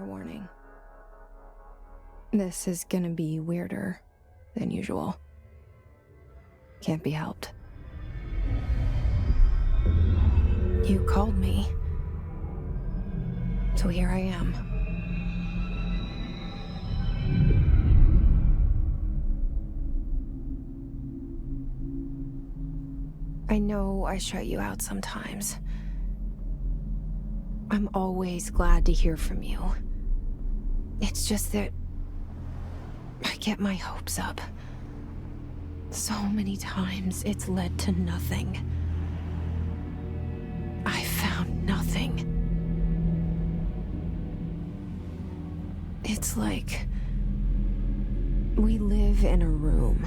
Warning. This is gonna be weirder than usual. Can't be helped. You called me. So here I am. I know I shut you out sometimes. I'm always glad to hear from you. It's just that I get my hopes up. So many times it's led to nothing. I found nothing. It's like we live in a room,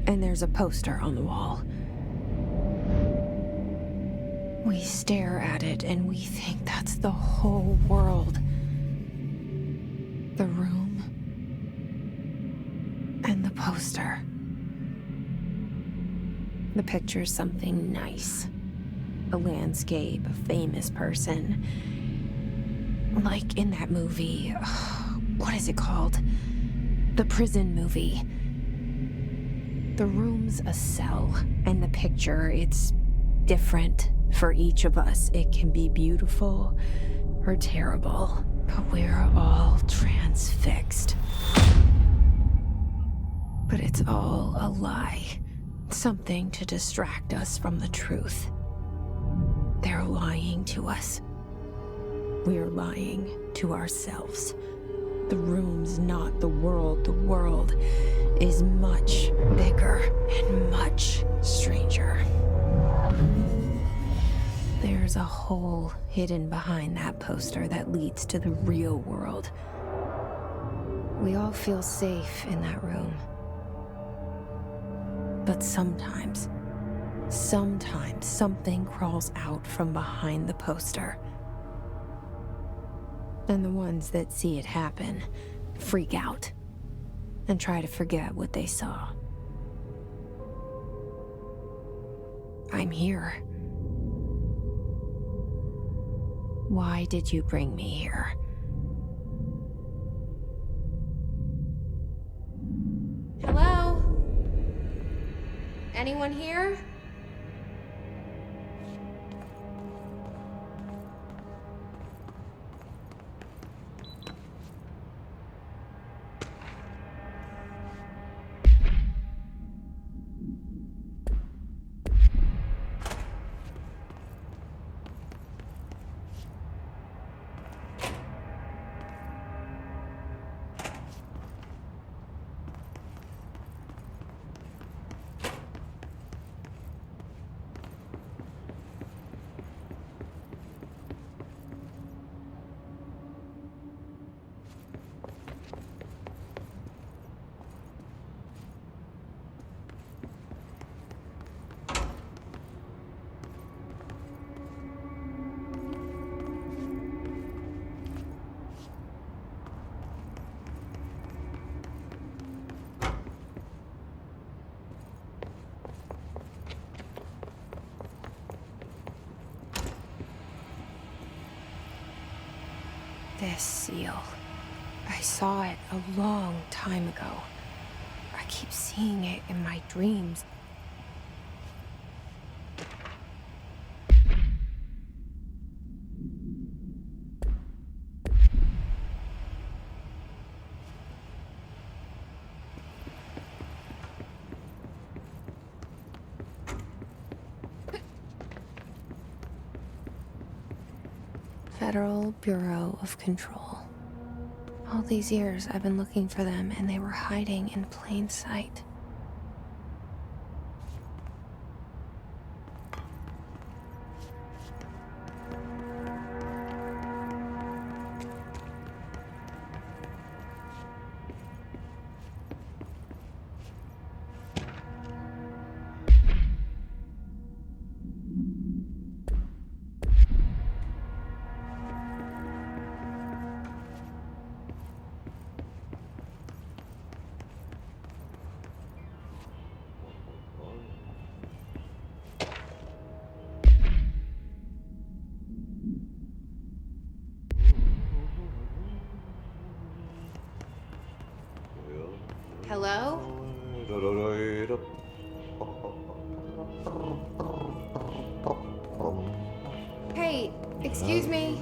and there's a poster on the wall. We stare at it and we think that's the whole world. The room and the poster. The picture's something nice. A landscape, a famous person. Like in that movie, what is it called? The prison movie. The room's a cell, and the picture, it's different for each of us. It can be beautiful or terrible, but we're all transfixed. But it's all a lie. Something to distract us from the truth. They're lying to us. We're lying to ourselves. The room's not the world. The world is much bigger and much stranger. There's a hole hidden behind that poster that leads to the real world. We all feel safe in that room. But sometimes something crawls out from behind the poster. And the ones that see it happen freak out and try to forget what they saw. I'm here. Why did you bring me here? Hello? Anyone here? This seal. I saw it a long time ago. I keep seeing it in my dreams. Federal Bureau of Control. All these years I've been looking for them, and they were hiding in plain sight. Hello? Hey, excuse me.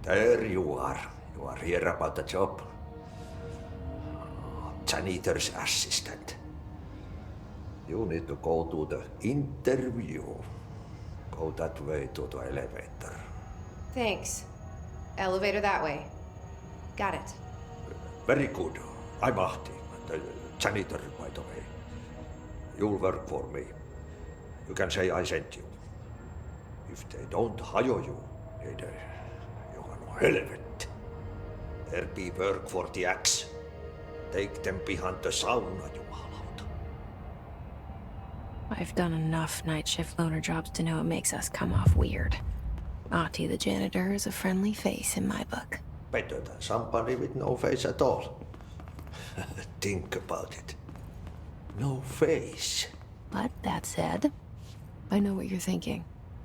There you are. You are here about the job. Janitor's assistant. You need to go to the interview. Go that way to the elevator. Thanks. Elevator that way. Got it. Very good. I'm Ahti, the janitor, by the way. You'll work for me. You can say I sent you. If they don't hire you, you are no helvet. There be work for the axe. Take them behind the sauna, jumalauta. I've done enough night shift loner jobs to know it makes us come off weird. Ahti the janitor is a friendly face in my book. Better than somebody with no face at all. Think about it. No face. But that said, I know what you're thinking.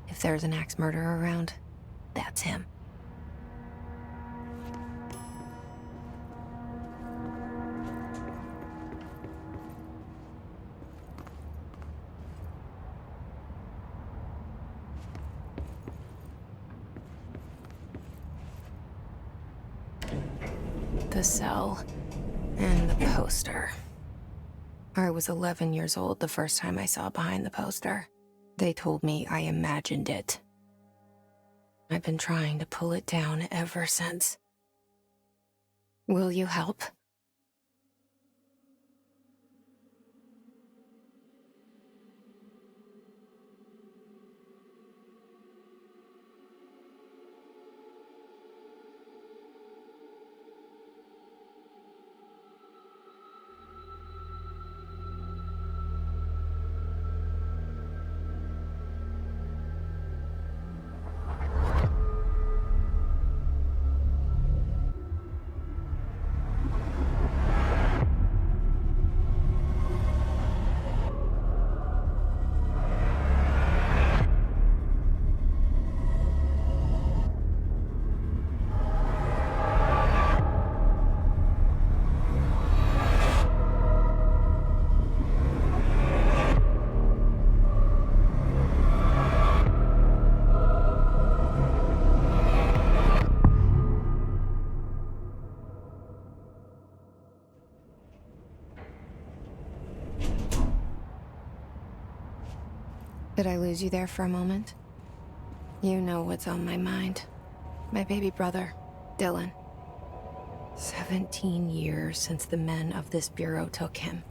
If there's an axe murderer around, that's him. The cell and the poster. I was 11 years old the first time I saw behind the poster. They told me I imagined it. I've been trying to pull it down ever since. Will you help? Did I lose you there for a moment? You know what's on my mind. My baby brother, Dylan. 17 years since the men of this bureau took him.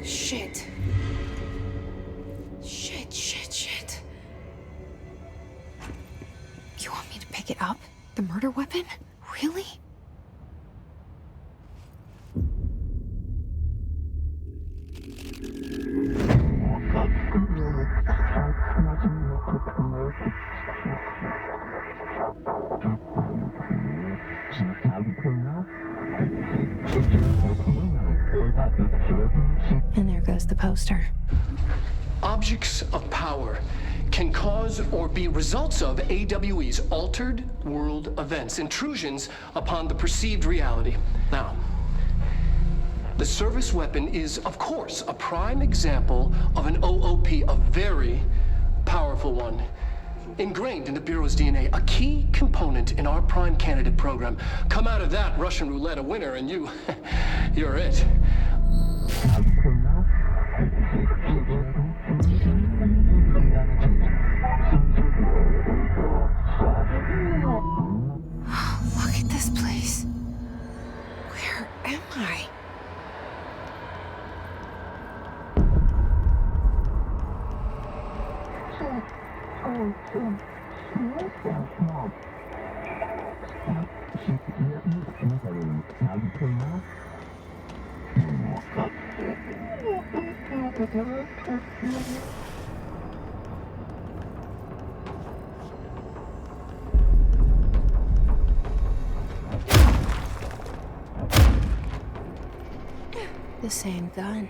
Shit. Shit. You want me to pick it up? The murder weapon? Really? And there goes the poster. Objects of power can cause or be results of AWE's altered world events, intrusions upon the perceived reality. Now, the service weapon is, of course, a prime example of an OOP, a very powerful one. ingrained in the Bureau's DNA, a key component in our prime candidate program. Come out of that Russian roulette a winner, and you're it. Look at this place. Where am I? The same gun.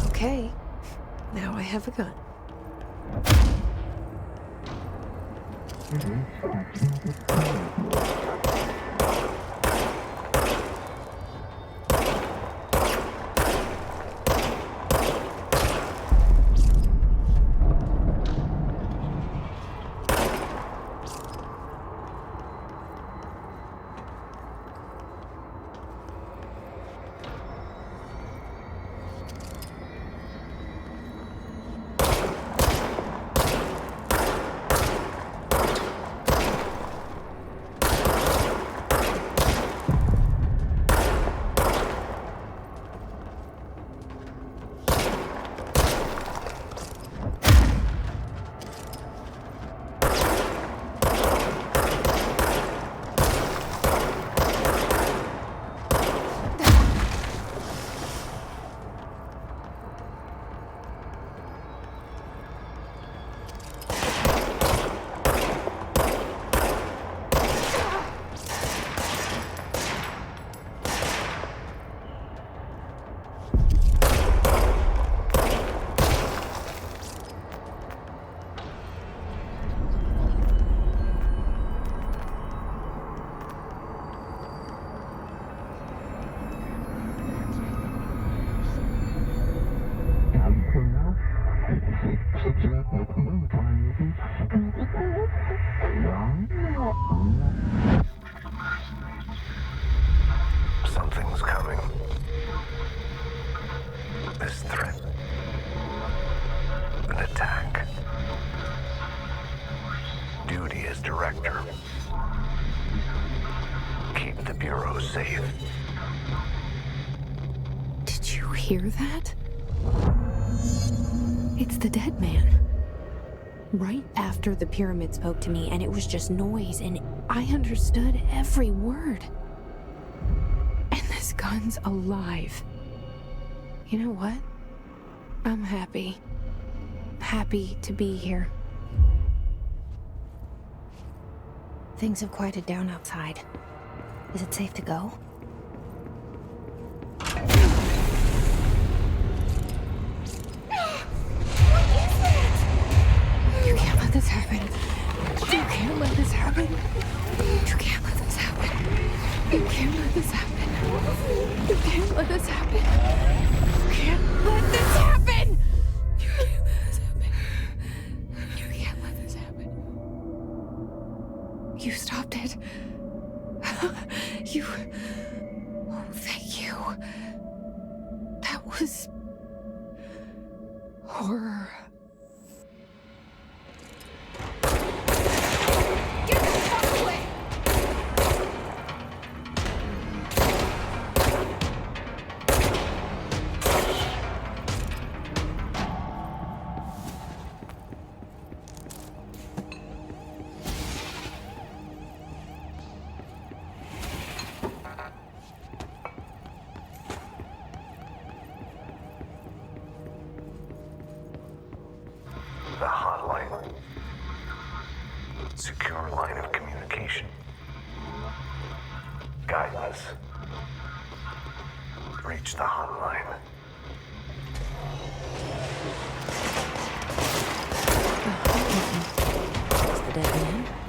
Okay, now I have a gun. Something's coming. This threat. An attack. Duty as director. Keep the Bureau safe. Did you hear that? It's the dead man. Right after the pyramid spoke to me, and it was just noise, and I understood every word. And this gun's alive. You know what? I'm happy. Happy to be here. Things have quieted down outside. Is it safe to go? You can't let this happen. You can't let this happen. You can't let this happen. You can't let this happen. You can't let this happen. You can't let this happen. You can't let this happen. You can't let this happen. You stopped it. You... Oh, thank you. That was... horror. Get the fuck away! The hotline. Secure line of communication. Guide us. Reach the hotline. It's the dead man.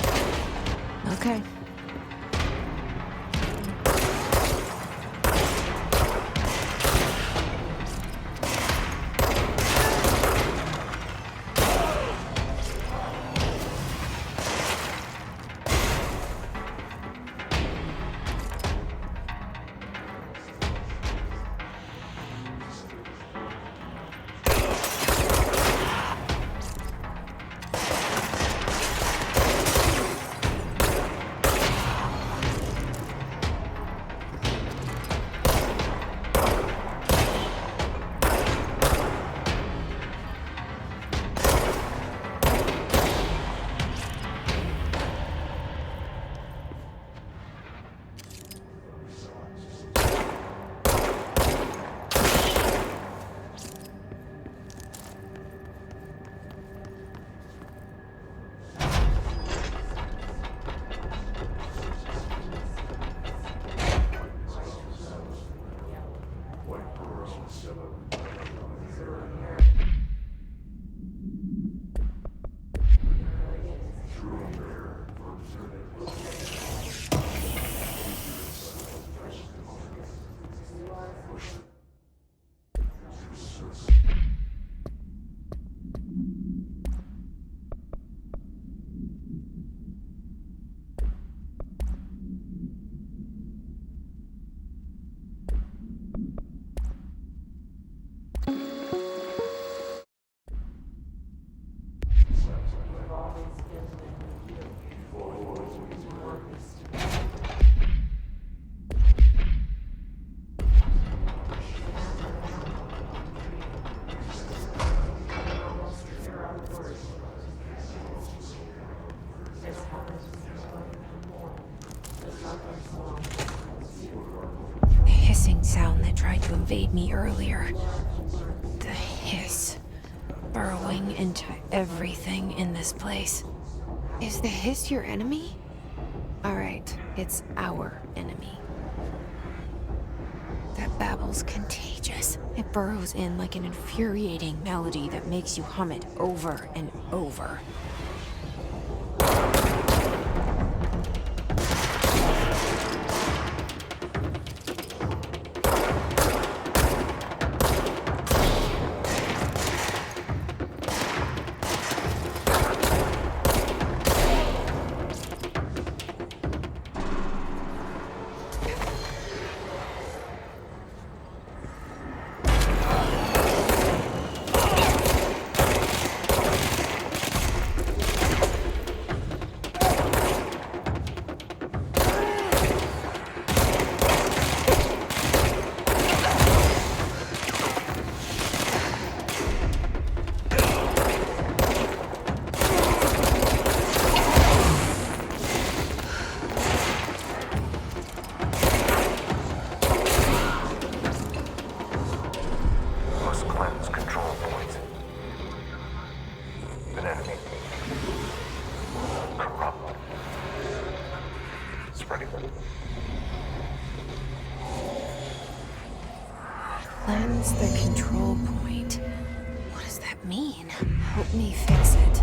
invade me earlier. The hiss. Burrowing into everything in this place. Is the hiss your enemy? Alright, it's our enemy. That babble's contagious. It burrows in like an infuriating melody that makes you hum it over and over. Must cleanse control points. An enemy. Corrupt. Spreading. Cleanse the control point. What does that mean? Help me fix it.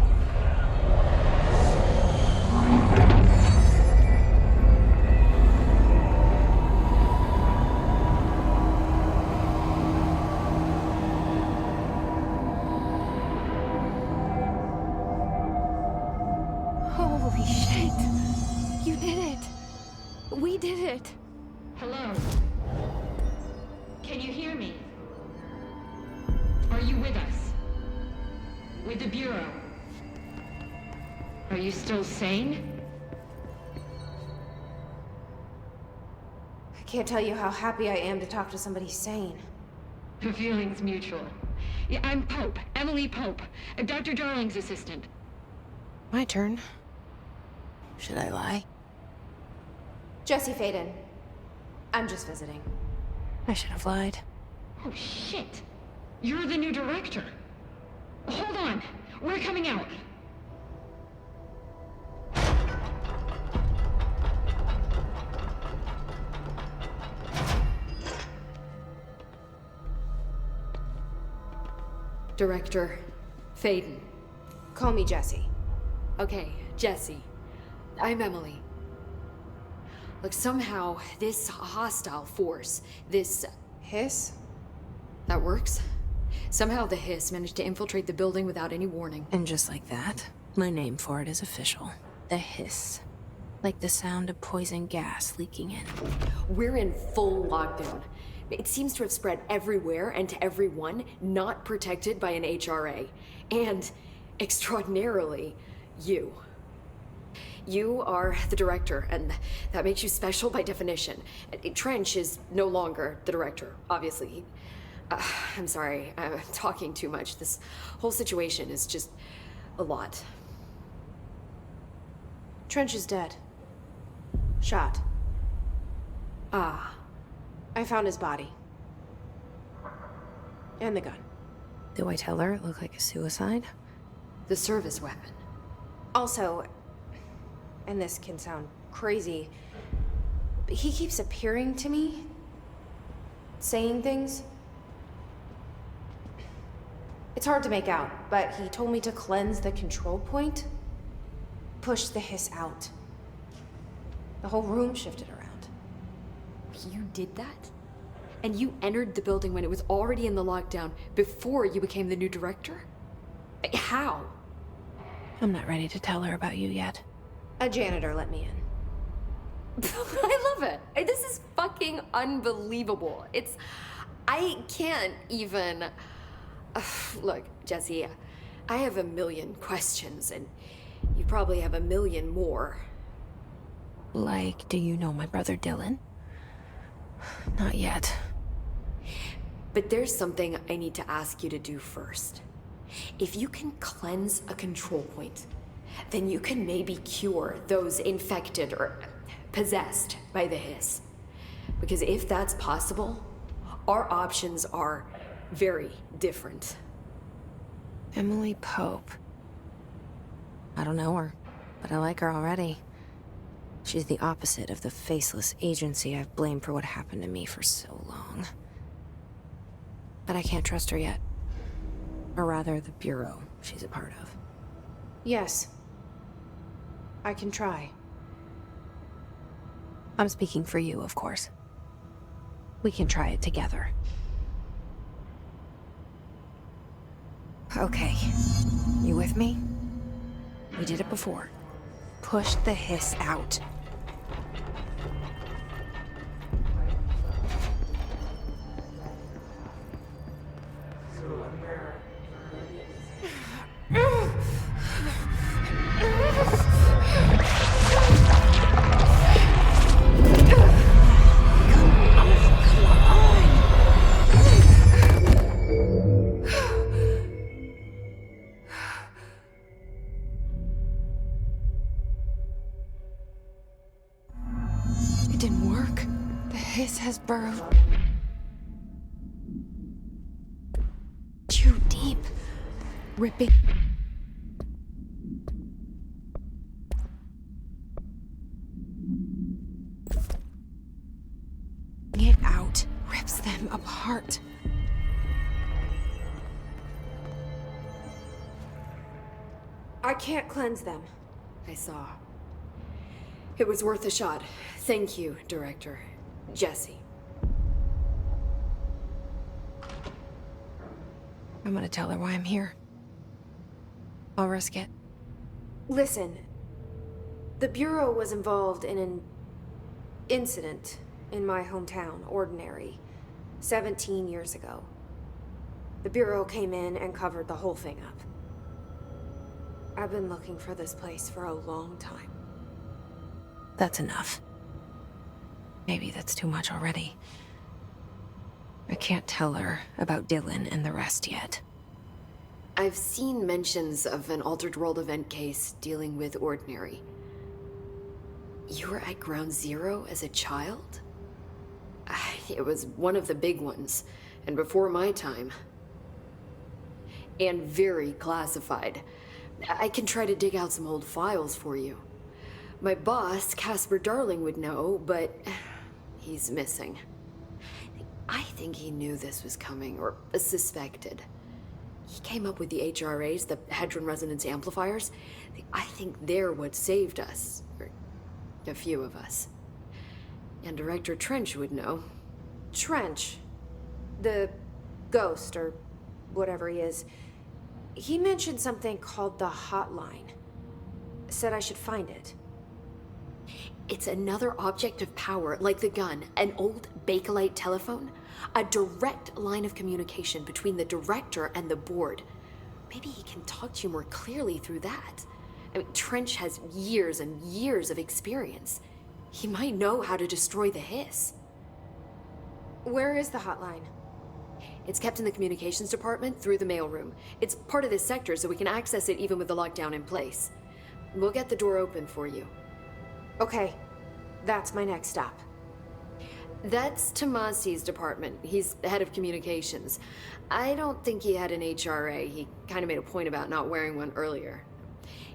Holy shit! You did it! We did it! Hello? Can you hear me? Are you with us? With the Bureau? Are you still sane? I can't tell you how happy I am to talk to somebody sane. The feeling's mutual. Yeah, I'm Pope, Emily Pope, Dr. Darling's assistant. My turn. Should I lie? Jesse Faden. I'm just visiting. I should have lied. Oh, shit. You're the new director. Hold on. We're coming out. Director Faden. Call me Jesse. Okay, Jesse. I'm Emily. Look, somehow this hostile force, this... Hiss? that works? Somehow the hiss managed to infiltrate the building without any warning. And just like that, my name for it is official. The hiss. Like the sound of poison gas leaking in. We're in full lockdown. It seems to have spread everywhere and to everyone not protected by an HRA. And, extraordinarily, you. You are the director, and that makes you special by definition. Trench is no longer the director, obviously. I'm sorry, I'm talking too much. This whole situation is just a lot. Trench is dead. Shot. Ah. I found his body. And the gun. Do I tell her it looked like a suicide? The service weapon. Also, and this can sound crazy, but he keeps appearing to me, saying things. It's hard to make out, but he told me to cleanse the control point, push the hiss out. The whole room shifted around. You did that? And you entered the building when it was already in the lockdown before you became the new director? How? I'm not ready to tell her about you yet. A janitor let me in. I love it. This is fucking unbelievable. I can't even... Look, Jesse, I have a million questions, and you probably have a million more. Like, do you know my brother Dylan? Not yet. But there's something I need to ask you to do first. If you can cleanse a control point, then you can maybe cure those infected or possessed by the hiss. Because if that's possible, Our options are very different. Emily Pope. I don't know her, but I like her already. She's the opposite of the faceless agency I've blamed for what happened to me for so long. But I can't trust her yet. Or rather, the bureau she's a part of. Yes. I can try. I'm speaking for you, of course. We can try it together. Okay. You with me? We did it before. Push the hiss out. It didn't work. The hiss has burrowed too deep, ripping it out, rips them apart. I can't cleanse them. I saw. It was worth a shot. Thank you, Director. Jesse. I'm gonna tell her why I'm here. I'll risk it. Listen, the Bureau was involved in an incident in my hometown, Ordinary, 17 years ago. The Bureau came in and covered the whole thing up. I've been looking for this place for a long time. That's enough. Maybe that's too much already. I can't tell her about Dylan and the rest yet. I've seen mentions of an Altered World event case dealing with Ordinary. You were at Ground Zero as a child? It was one of the big ones, and before my time. And very classified. I can try to dig out some old files for you. My boss, Casper Darling, would know, but he's missing. I think he knew this was coming, or suspected. He came up with the HRAs, the Hadron Resonance Amplifiers. I think they're what saved us, or a few of us. And Director Trench would know. Trench, the ghost, or whatever he is, he mentioned something called the Hotline. Said I should find it. It's another object of power, like the gun, an old Bakelite telephone, a direct line of communication between the director and the board. Maybe he can talk to you more clearly through that. I mean, Trench has years and years of experience. He might know how to destroy the hiss. Where is the hotline? It's kept in the communications department through the mailroom. It's part of this sector, so we can access it even with the lockdown in place. We'll get the door open for you. Okay, that's my next stop. That's Tomasi's department. He's the head of communications. I don't think he had an HRA. He kind of made a point about not wearing one earlier.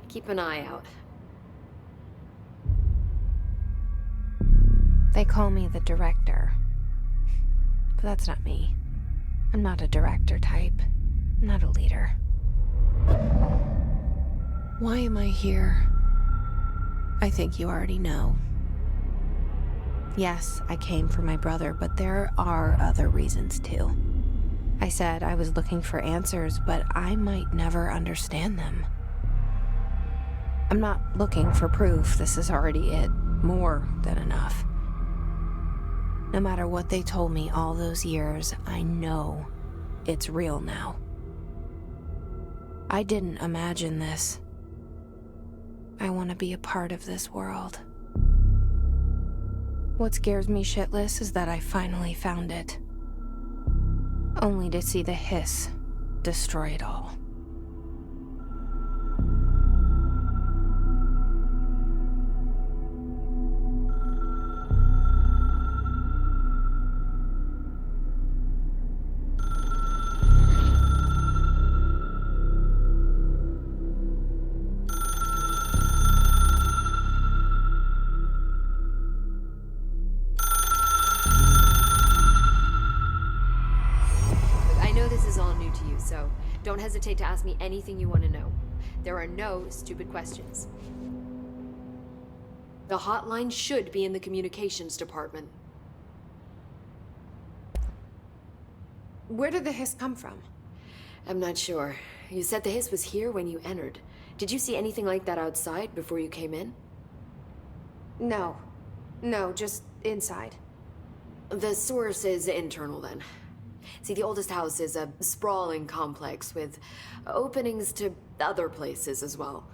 Keep an eye out. They call me the director. But that's not me. I'm not a director type. I'm not a leader. Why am I here? I think you already know. Yes, I came for my brother, but there are other reasons too. I said I was looking for answers, but I might never understand them. I'm not looking for proof. This is already it. More than enough. No matter what they told me all those years, I know it's real now. I didn't imagine this. I want to be a part of this world. What scares me shitless is that I finally found it. Only to see the hiss destroy it all. Don't hesitate to ask me anything you want to know. There are no stupid questions. The hotline should be in the communications department. Where did the hiss come from? I'm not sure. You said the hiss was here when you entered. Did you see anything like that outside before you came in? No. No, just inside. The source is internal then. See, the oldest house is a sprawling complex with openings to other places as well.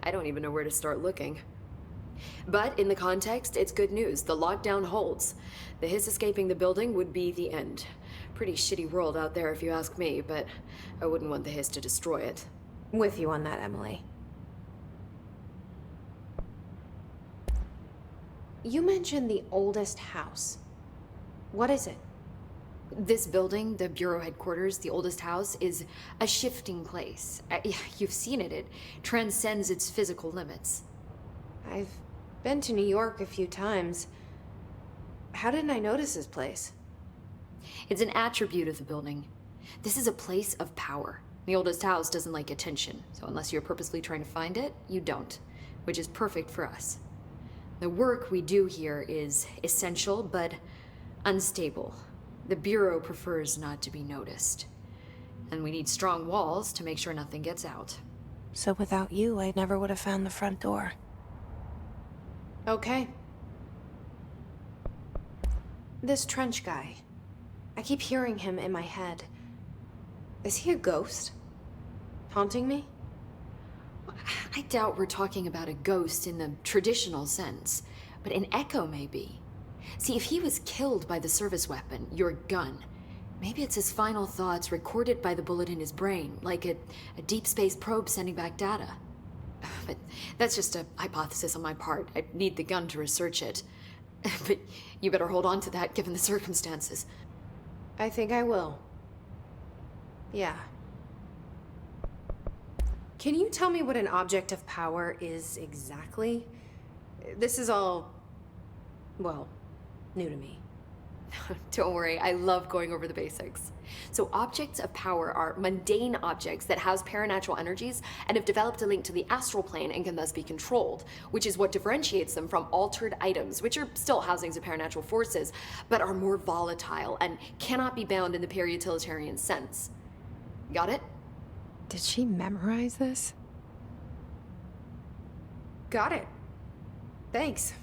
I don't even know where to start looking. But in the context, it's good news. The lockdown holds. The hiss escaping the building would be the end. Pretty shitty world out there if you ask me, but I wouldn't want the hiss to destroy it. With you on that, Emily. You mentioned the oldest house. What is it? This building, the Bureau headquarters, the oldest house, is a shifting place. You've seen it. It transcends its physical limits. I've been to New York a few times. How didn't I notice this place? It's an attribute of the building. This is a place of power. The oldest house doesn't like attention, so unless you're purposely trying to find it, you don't, which is perfect for us. The work we do here is essential, but unstable. The Bureau prefers not to be noticed. And we need strong walls to make sure nothing gets out. So without you, I never would have found the front door. Okay. This Trench guy. I keep hearing him in my head. Is he a ghost? Haunting me? I doubt we're talking about a ghost in the traditional sense, but an echo maybe. See, if he was killed by the service weapon, your gun, maybe it's his final thoughts recorded by the bullet in his brain, like a deep space probe sending back data. But that's just a hypothesis on my part. I'd need the gun to research it. But you better hold on to that given the circumstances. I think I will. Yeah. Can you tell me what an object of power is exactly? This is all, well, new to me. Don't worry, I love going over the basics. So objects of power are mundane objects that house paranatural energies and have developed a link to the astral plane and can thus be controlled, which is what differentiates them from altered items, which are still housings of paranatural forces, but are more volatile and cannot be bound in the peri-utilitarian sense. Got it? Did she memorize this? Got it. Thanks.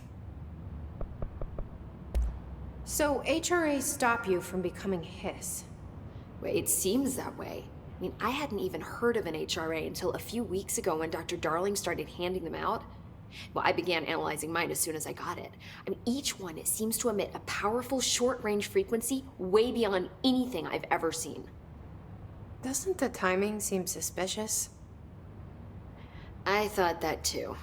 So HRA stop you from becoming Hiss? Well, it seems that way. I mean, I hadn't even heard of an HRA until a few weeks ago when Dr. Darling started handing them out. Well, I began analyzing mine as soon as I got it. I mean, each one seems to emit a powerful short-range frequency way beyond anything I've ever seen. Doesn't the timing seem suspicious? I thought that too.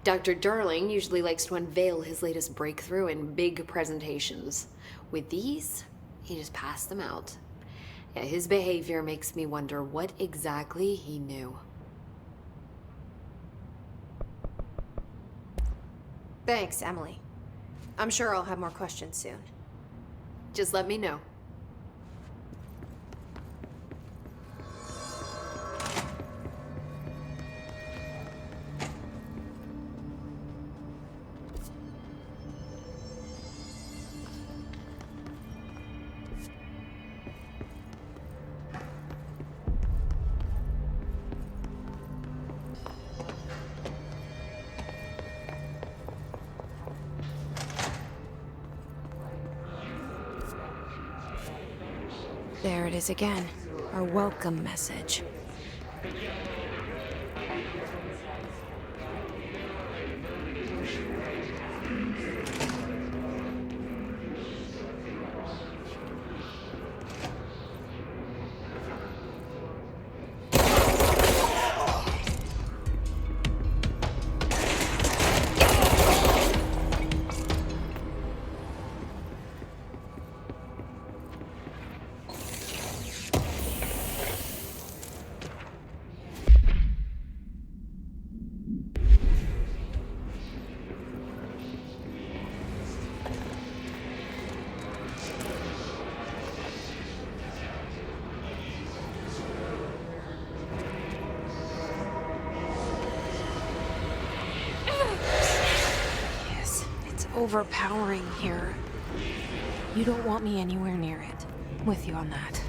Dr. Darling usually likes to unveil his latest breakthrough in big presentations. With these, he just passed them out. Yeah, his behavior makes me wonder what exactly he knew. Thanks, Emily. I'm sure I'll have more questions soon. Just let me know. There it is again. Our welcome message. overpowering here. You don't want me anywhere near it. I'm with you on that.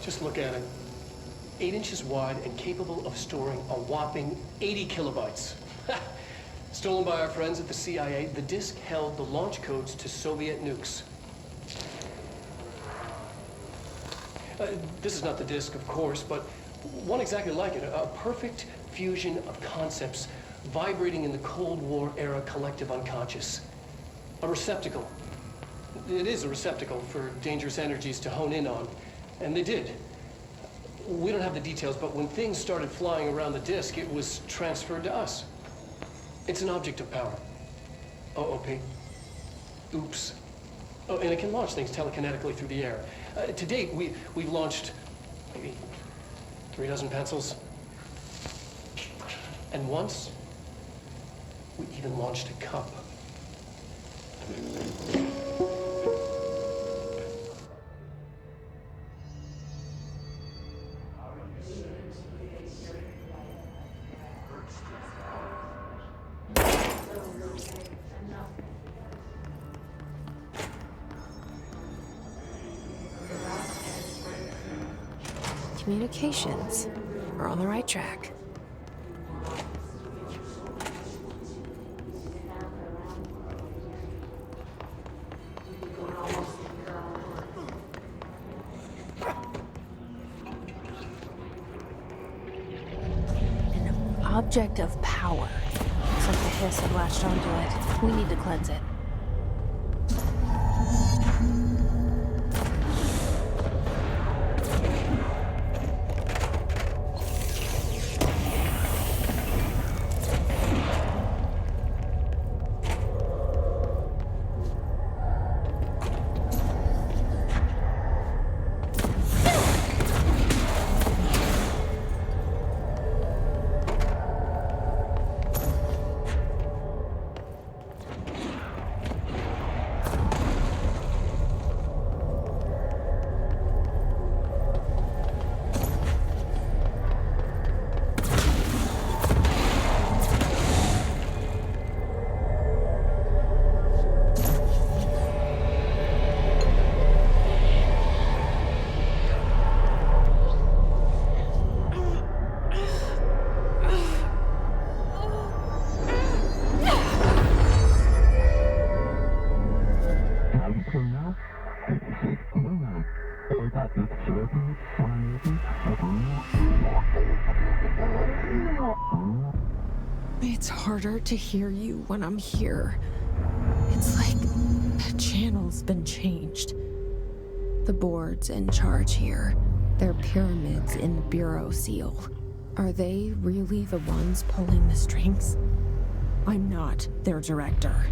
Just look at it. 8 inches wide and capable of storing a whopping 80 kilobytes. Stolen by our friends at the CIA, the disk held the launch codes to Soviet nukes. This is not the disk, of course, but one exactly like it. A perfect fusion of concepts vibrating in the Cold War era collective unconscious. A receptacle. It is a receptacle for dangerous energies to hone in on. And they did. We don't have the details, but when things started flying around the disk, it was transferred to us. It's an object of power. OOP. Oops. Oh, and it can launch things telekinetically through the air. To date, we've launched maybe 3 dozen pencils. And once, we even launched a cup. Communications. We're on the right track. object of power. Looks like the hiss had latched onto it. We need to cleanse it. It's harder to hear you when I'm here. It's like the channel's been changed. The board's in charge here. They're pyramids in the Bureau seal. Are they really the ones pulling the strings? I'm not their director.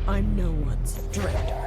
I'm no one's director.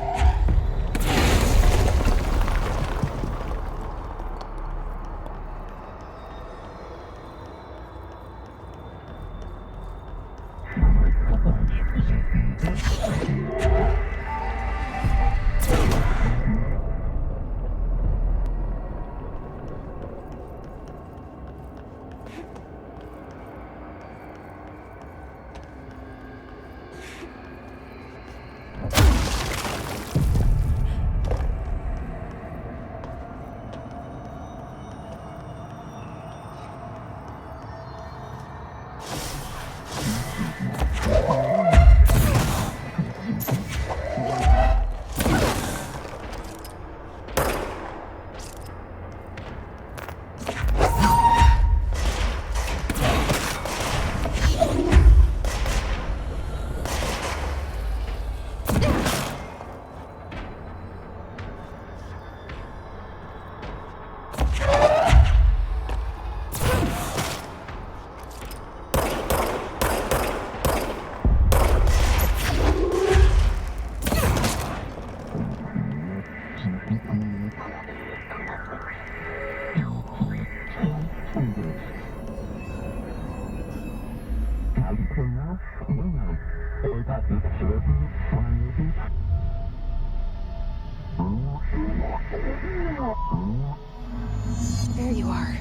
There you are.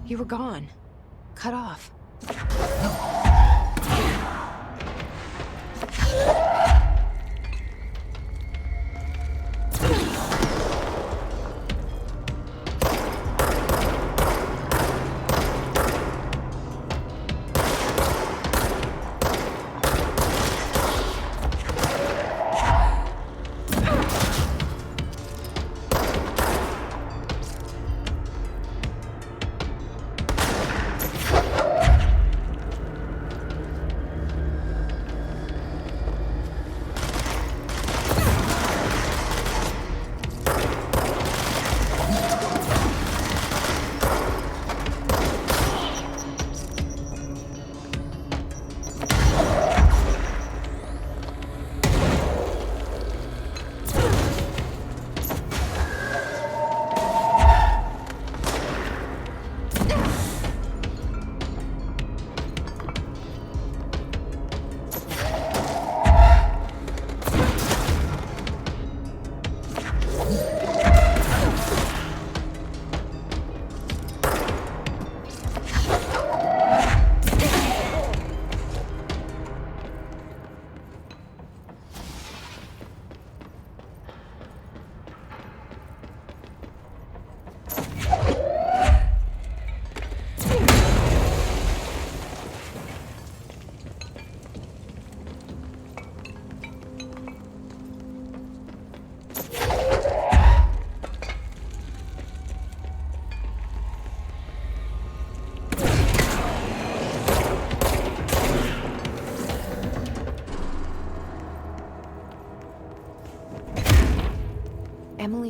You were gone. Cut off.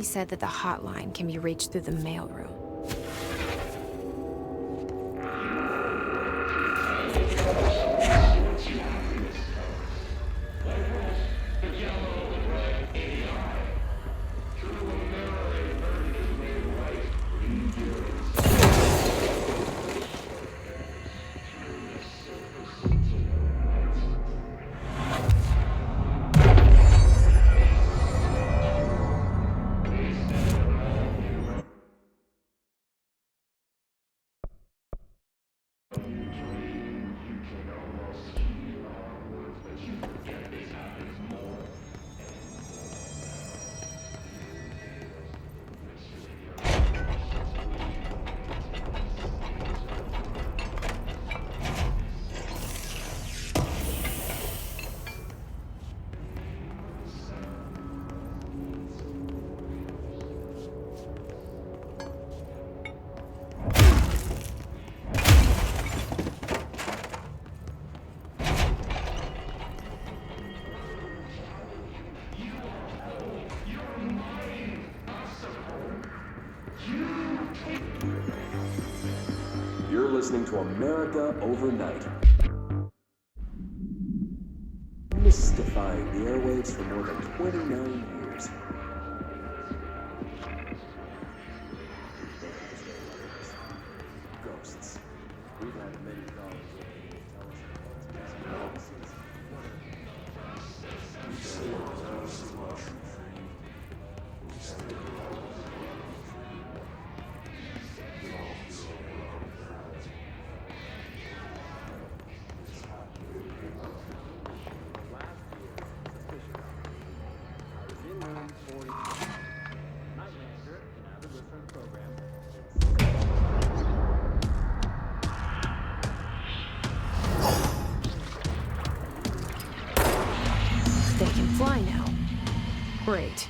Danny said that the hotline can be reached through the mailroom. You're listening to America Overnight. Mystifying the airwaves for more than 29 years. Ghosts. We've had many callers tell us They can fly now. Great.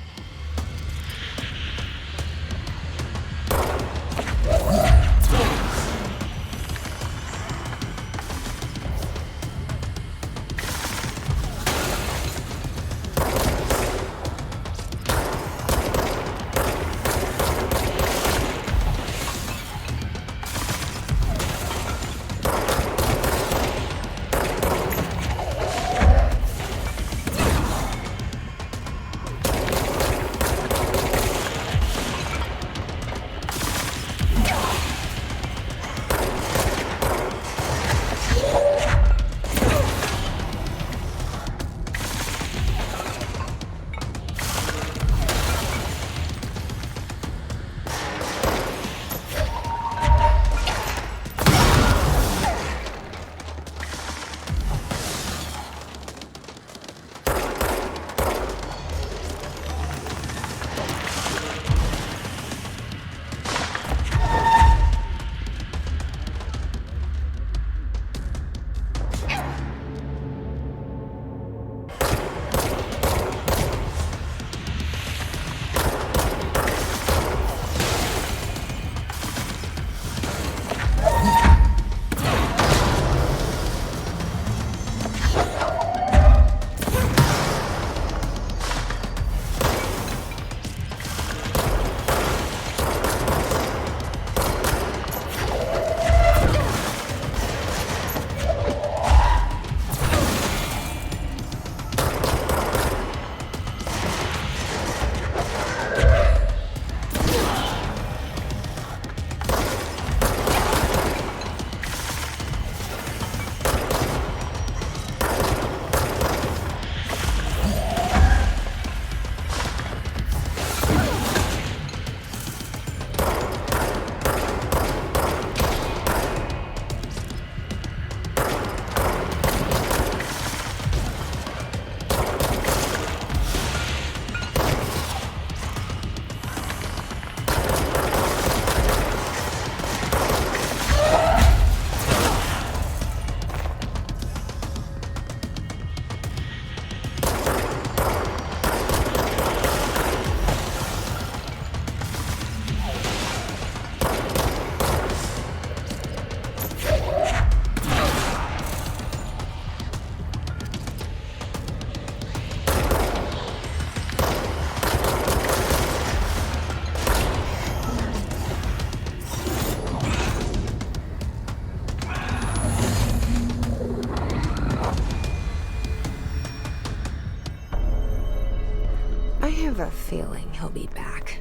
have a feeling he'll be back.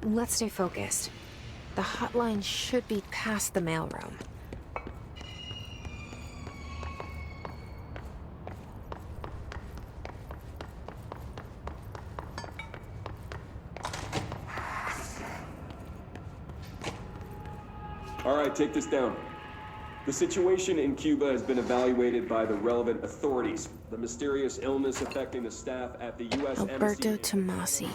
Let's stay focused. The hotline should be past the mailroom. All right, take this down. The situation in Cuba has been evaluated by the relevant authorities. The mysterious illness affecting the staff at the U.S. Alberto Embassy... Tomasi.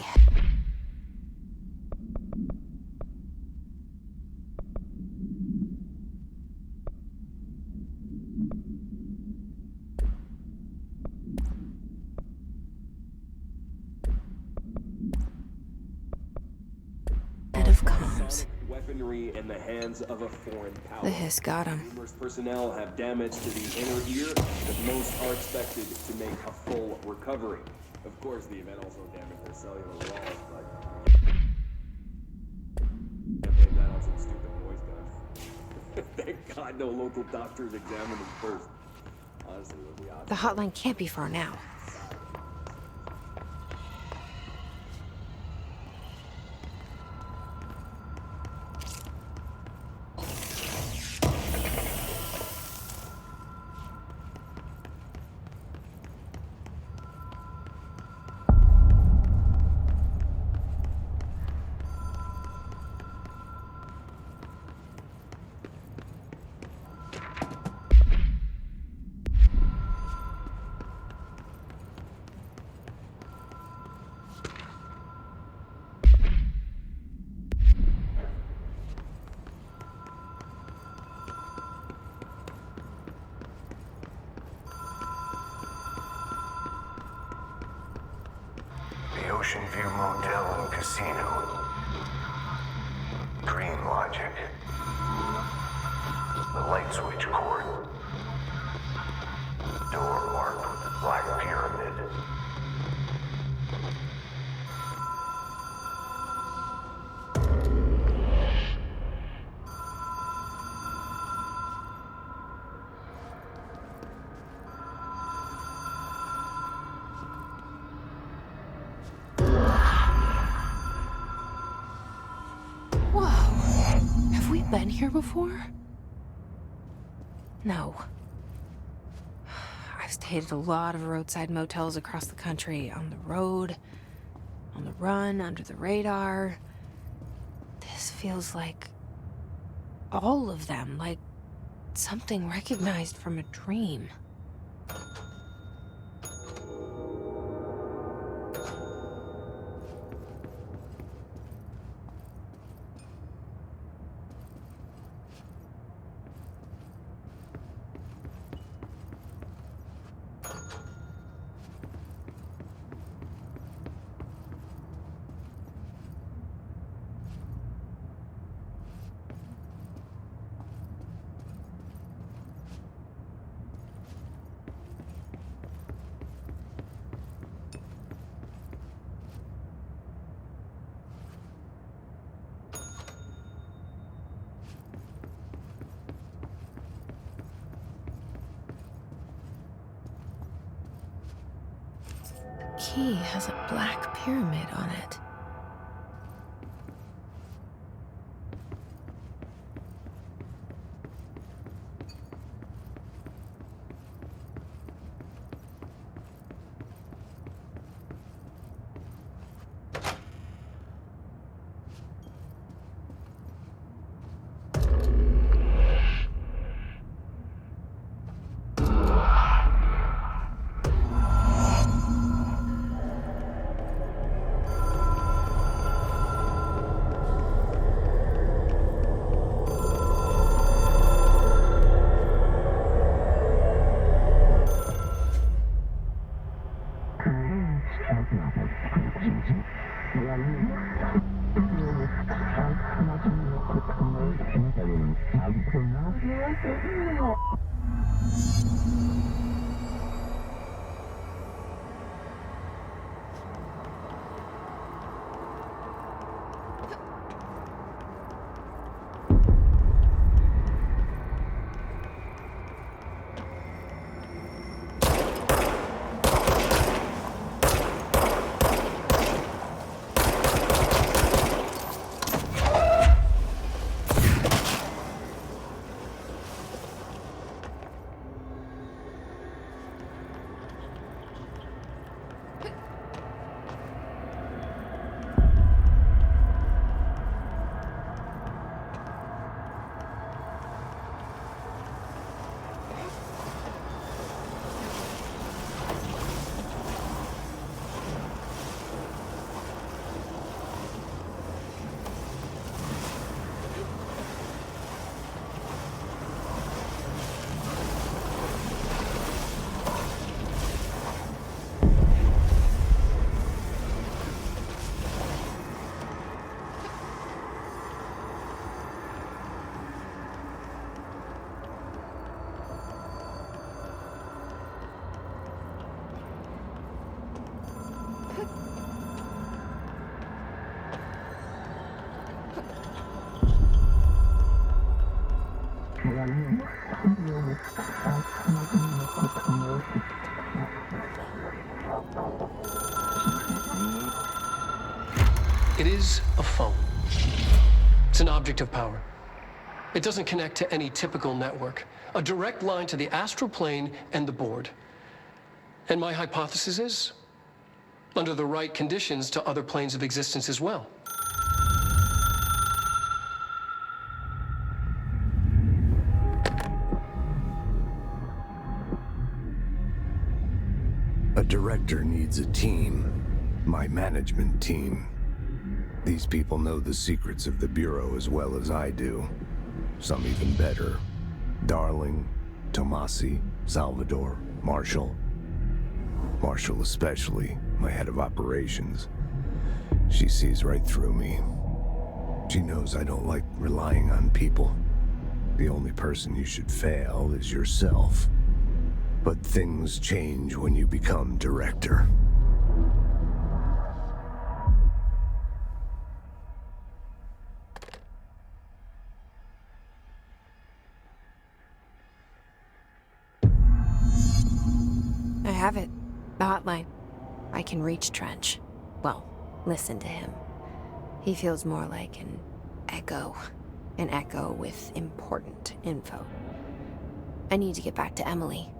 Head of comms. Weaponry in the hands of a foreign power. The hiss got him. Numerous personnel have damage to the inner ear, but most are expected to make a full recovery. Of course, the event also damaged their cellular walls, but... Can't blame that on some stupid noise gun. Thank God no local doctors examined them first. Honestly, it would be odd. The hotline can't be far now. The Ocean View Motel and Casino. Dream Logic. The light switch cord. Door marked with the Black Pyramid. Whoa! Have we been here before? No. I've stayed at a lot of roadside motels across the country, on the road, on the run, under the radar. This feels like all of them, like something recognized from a dream. Key has a black pyramid on it. It is a phone. It's an object of power. It doesn't connect to any typical network. A direct line to the astral plane and the board. And my hypothesis is, under the right conditions, to other planes of existence as well. A director needs a team. My management team. These people know the secrets of the Bureau as well as I do. Some even better. Darling, Tomasi, Salvador, Marshall. Marshall especially, my head of operations. She sees right through me. She knows I don't like relying on people. The only person you should fail is yourself. But things change when you become director. I have it. The hotline. I can reach Trench. Well, listen to him. He feels more like an echo. An echo with important info. I need to get back to Emily.